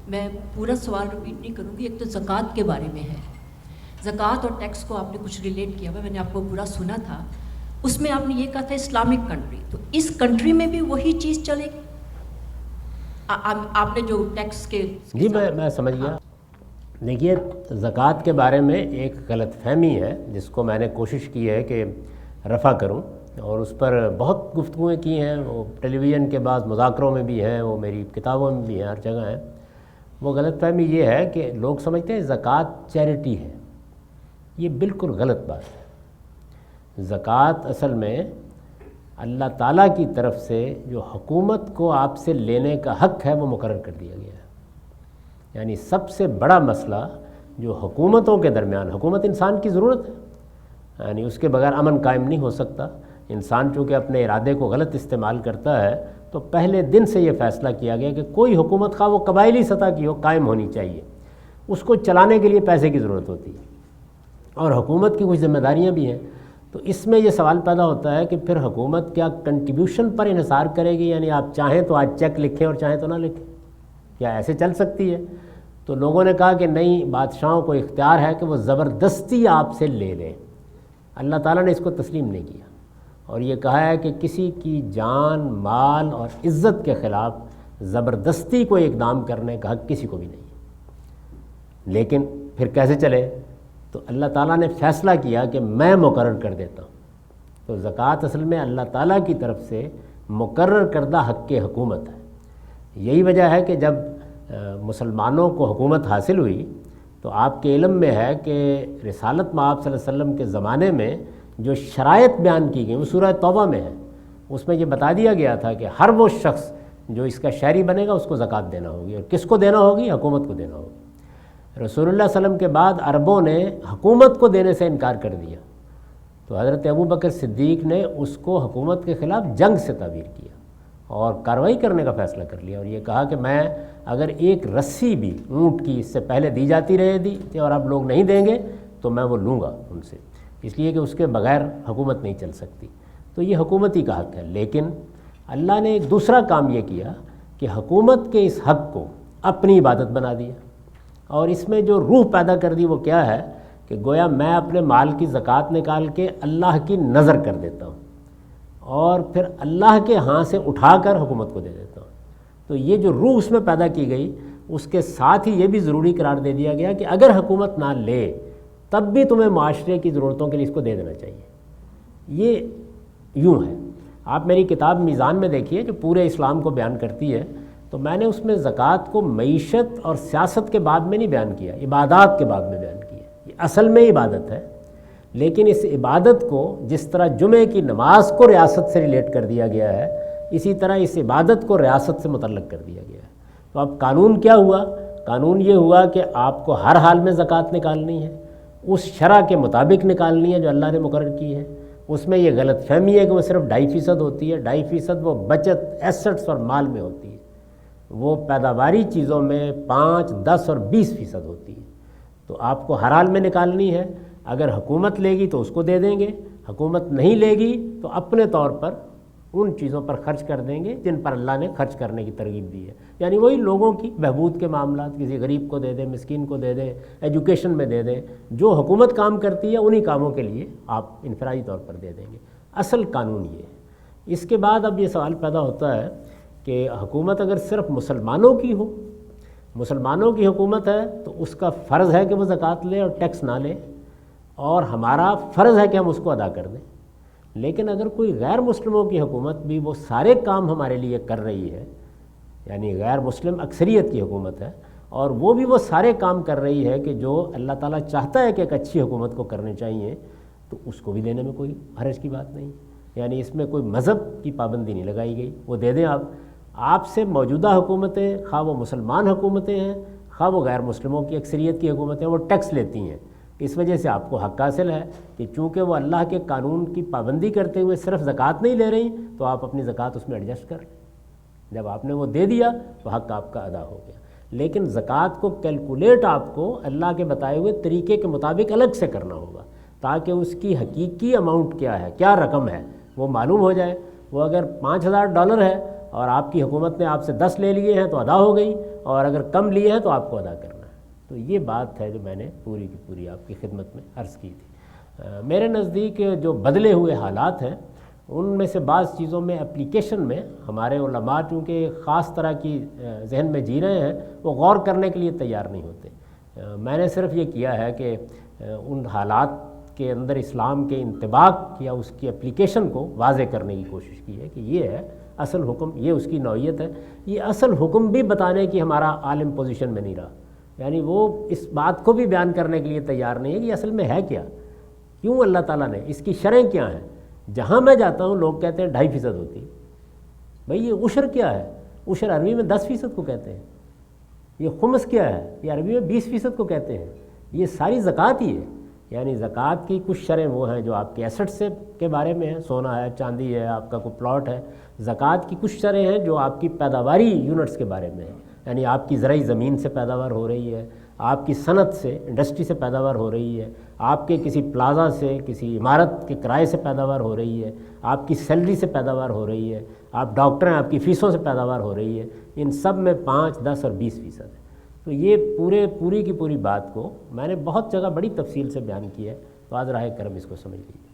میں پورا سوال ریپیٹ نہیں کروں گی. ایک تو زکوٰۃ کے بارے میں ہے. زکوٰۃ اور ٹیکس کو آپ نے کچھ ریلیٹ کیا ہوا, میں نے آپ کو پورا سنا تھا. اس میں آپ نے یہ کہا تھا اسلامک کنٹری, تو اس کنٹری میں بھی وہی چیز چلے گی؟ آپ نے جو ٹیکس کے جی میں سمجھ گیا. دیکھیے, زکوٰۃ کے بارے میں ایک غلط فہمی ہے جس کو میں نے کوشش کی ہے کہ رفع کروں, اور اس پر بہت گفتگویں کی ہیں. وہ ٹیلی ویژن کے بعض مذاکروں میں بھی ہیں, وہ میری کتابوں میں بھی ہیں, ہر جگہ ہیں. وہ غلط فہمی یہ ہے کہ لوگ سمجھتے ہیں زکوٰۃ چیریٹی ہے. یہ بالکل غلط بات ہے. زکوٰۃ اصل میں اللہ تعالیٰ کی طرف سے جو حکومت کو آپ سے لینے کا حق ہے وہ مقرر کر دیا گیا ہے. یعنی سب سے بڑا مسئلہ جو حکومتوں کے درمیان, حکومت انسان کی ضرورت ہے, یعنی اس کے بغیر امن قائم نہیں ہو سکتا. انسان چونکہ اپنے ارادے کو غلط استعمال کرتا ہے, تو پہلے دن سے یہ فیصلہ کیا گیا کہ کوئی حکومت خواہ وہ قبائلی سطح کی ہو قائم ہونی چاہیے. اس کو چلانے کے لیے پیسے کی ضرورت ہوتی ہے, اور حکومت کی کچھ ذمہ داریاں بھی ہیں. تو اس میں یہ سوال پیدا ہوتا ہے کہ پھر حکومت کیا کنٹریبیوشن پر انحصار کرے گی؟ یعنی آپ چاہیں تو آج چیک لکھیں اور چاہیں تو نہ لکھیں, کیا ایسے چل سکتی ہے؟ تو لوگوں نے کہا کہ نہیں, بادشاہوں کو اختیار ہے کہ وہ زبردستی آپ سے لے لیں. اللہ تعالیٰ نے اس کو تسلیم نہیں کیا, اور یہ کہا ہے کہ کسی کی جان, مال اور عزت کے خلاف زبردستی کوئی اقدام کرنے کا حق کسی کو بھی نہیں. لیکن پھر کیسے چلے؟ تو اللہ تعالیٰ نے فیصلہ کیا کہ میں مقرر کر دیتا ہوں. تو زکوٰۃ اصل میں اللہ تعالیٰ کی طرف سے مقرر کردہ حق حکومت ہے. یہی وجہ ہے کہ جب مسلمانوں کو حکومت حاصل ہوئی تو آپ کے علم میں ہے کہ رسالت مآب صلی اللہ علیہ وسلم کے زمانے میں جو شرائط بیان کی گئی وہ سورہ توبہ میں ہے. اس میں یہ بتا دیا گیا تھا کہ ہر وہ شخص جو اس کا شہری بنے گا اس کو زکوٰۃ دینا ہوگی. اور کس کو دینا ہوگی؟ حکومت کو دینا ہوگی. رسول اللہ صلی اللہ علیہ وسلم کے بعد عربوں نے حکومت کو دینے سے انکار کر دیا, تو حضرت ابوبکر صدیق نے اس کو حکومت کے خلاف جنگ سے تعبیر کیا اور کارروائی کرنے کا فیصلہ کر لیا, اور یہ کہا کہ میں اگر ایک رسی بھی اونٹ کی اس سے پہلے دی جاتی رہے دی اور اب لوگ نہیں دیں گے تو میں وہ لوں گا ان سے, اس لیے کہ اس کے بغیر حکومت نہیں چل سکتی. تو یہ حکومتی کا حق ہے. لیکن اللہ نے ایک دوسرا کام یہ کیا کہ حکومت کے اس حق کو اپنی عبادت بنا دیا, اور اس میں جو روح پیدا کر دی وہ کیا ہے کہ گویا میں اپنے مال کی زکوٰۃ نکال کے اللہ کی نظر کر دیتا ہوں اور پھر اللہ کے ہاں سے اٹھا کر حکومت کو دے دیتا ہوں. تو یہ جو روح اس میں پیدا کی گئی, اس کے ساتھ ہی یہ بھی ضروری قرار دے دیا گیا کہ اگر حکومت نہ لے تب بھی تمہیں معاشرے کی ضرورتوں کے لیے اس کو دے دینا چاہیے. یہ یوں ہے. آپ میری کتاب میزان میں دیکھیے جو پورے اسلام کو بیان کرتی ہے, تو میں نے اس میں زکوٰۃ کو معیشت اور سیاست کے بعد میں نہیں بیان کیا, عبادات کے بعد میں بیان کیا. یہ اصل میں عبادت ہے, لیکن اس عبادت کو جس طرح جمعے کی نماز کو ریاست سے ریلیٹ کر دیا گیا ہے, اسی طرح اس عبادت کو ریاست سے متعلق کر دیا گیا ہے. تو اب قانون کیا ہوا؟ قانون یہ ہوا کہ آپ کو ہر حال میں زکوٰۃ نکالنی ہے, اس شرع کے مطابق نکالنی ہے جو اللہ نے مقرر کی ہے. اس میں یہ غلط فہمی ہے کہ وہ صرف 2.5% ہوتی ہے. 2.5% وہ بچت, ایسٹس اور مال میں ہوتی ہے. وہ پیداواری چیزوں میں 5, 10 اور 20% ہوتی ہے. تو آپ کو ہر حال میں نکالنی ہے. اگر حکومت لے گی تو اس کو دے دیں گے, حکومت نہیں لے گی تو اپنے طور پر ان چیزوں پر خرچ کر دیں گے جن پر اللہ نے خرچ کرنے کی ترغیب دی ہے. یعنی وہی لوگوں کی بہبود کے معاملات, کسی غریب کو دے دیں, مسکین کو دے دیں, ایجوکیشن میں دے دیں, جو حکومت کام کرتی ہے انہی کاموں کے لیے آپ انفرادی طور پر دے دیں گے. اصل قانون یہ ہے. اس کے بعد اب یہ سوال پیدا ہوتا ہے کہ حکومت اگر صرف مسلمانوں کی ہو, مسلمانوں کی حکومت ہے تو اس کا فرض ہے کہ وہ زکوٰۃ لے اور ٹیکس نہ لے, اور ہمارا فرض ہے کہ ہم اس کو ادا کر دیں. لیکن اگر کوئی غیر مسلموں کی حکومت بھی وہ سارے کام ہمارے لیے کر رہی ہے, یعنی غیر مسلم اکثریت کی حکومت ہے, اور وہ بھی وہ سارے کام کر رہی ہے کہ جو اللہ تعالیٰ چاہتا ہے کہ ایک اچھی حکومت کو کرنے چاہیے, تو اس کو بھی دینے میں کوئی حرج کی بات نہیں. یعنی اس میں کوئی مذہب کی پابندی نہیں لگائی گئی. وہ دے دیں آپ سے موجودہ حکومتیں, خواہ وہ مسلمان حکومتیں ہیں خواہ وہ غیر مسلموں کی اکثریت کی حکومتیں, وہ ٹیکس لیتی ہیں. اس وجہ سے آپ کو حق حاصل ہے کہ چونکہ وہ اللہ کے قانون کی پابندی کرتے ہوئے صرف زکوٰۃ نہیں لے رہی, تو آپ اپنی زکوٰۃ اس میں ایڈجسٹ کر لیں. جب آپ نے وہ دے دیا تو حق آپ کا ادا ہو گیا. لیکن زکوٰۃ کو کیلکولیٹ آپ کو اللہ کے بتائے ہوئے طریقے کے مطابق الگ سے کرنا ہوگا, تاکہ اس کی حقیقی اماؤنٹ کیا ہے, کیا رقم ہے, وہ معلوم ہو جائے. وہ اگر $5,000 ہے اور آپ کی حکومت نے آپ سے 10 لے لیے ہیں تو ادا ہو گئی, اور اگر کم لیے ہیں تو آپ کو ادا کرنا ہے۔ تو یہ بات ہے جو میں نے پوری کی پوری آپ کی خدمت میں عرض کی تھی۔ میرے نزدیک جو بدلے ہوئے حالات ہیں ان میں سے بعض چیزوں میں اپلیکیشن میں ہمارے علماء چونکہ خاص طرح کی ذہن میں جی رہے ہیں، وہ غور کرنے کے لیے تیار نہیں ہوتے۔ میں نے صرف یہ کیا ہے کہ ان حالات کے اندر اسلام کے انطباق یا اس کی اپلیکیشن کو واضح کرنے کی کوشش کی ہے کہ یہ ہے اصل حکم، یہ اس کی نوعیت ہے۔ یہ اصل حکم بھی بتانے کی ہمارا عالم پوزیشن میں نہیں رہا، یعنی وہ اس بات کو بھی بیان کرنے کے لیے تیار نہیں ہے کہ یہ اصل میں ہے کیا، کیوں اللہ تعالیٰ نے، اس کی شرح کیا ہیں۔ جہاں میں جاتا ہوں لوگ کہتے ہیں 2.5% ہوتی ہے، بھئی یہ عشر کیا ہے؟ عشر عربی میں 10% کو کہتے ہیں۔ یہ خمس کیا ہے؟ یہ عربی میں 20% کو کہتے ہیں۔ یہ ساری زکوٰۃ ہی ہے، یعنی زکوٰۃ کی کچھ شرح وہ ہیں جو آپ کے ایسٹ سے کے بارے میں ہیں، سونا ہے، چاندی ہے، آپ کا کوئی پلاٹ ہے۔ زکوٰۃ کی کچھ شرح ہیں جو آپ کی پیداواری یونٹس کے بارے میں ہیں، یعنی آپ کی زرعی زمین سے پیداوار ہو رہی ہے، آپ کی صنعت سے، انڈسٹری سے پیداوار ہو رہی ہے، آپ کے کسی پلازا سے، کسی عمارت کے کرائے سے پیداوار ہو رہی ہے، آپ کی سیلری سے پیداوار ہو رہی ہے، آپ ڈاکٹر ہیں، آپ کی فیسوں سے پیداوار ہو رہی ہے۔ ان سب میں 5، 10 اور 20% ہے۔ تو یہ پوری کی پوری بات کو میں نے بہت جگہ بڑی تفصیل سے بیان کی ہے، تو آج راہ کرم اس کو سمجھ لیجیے۔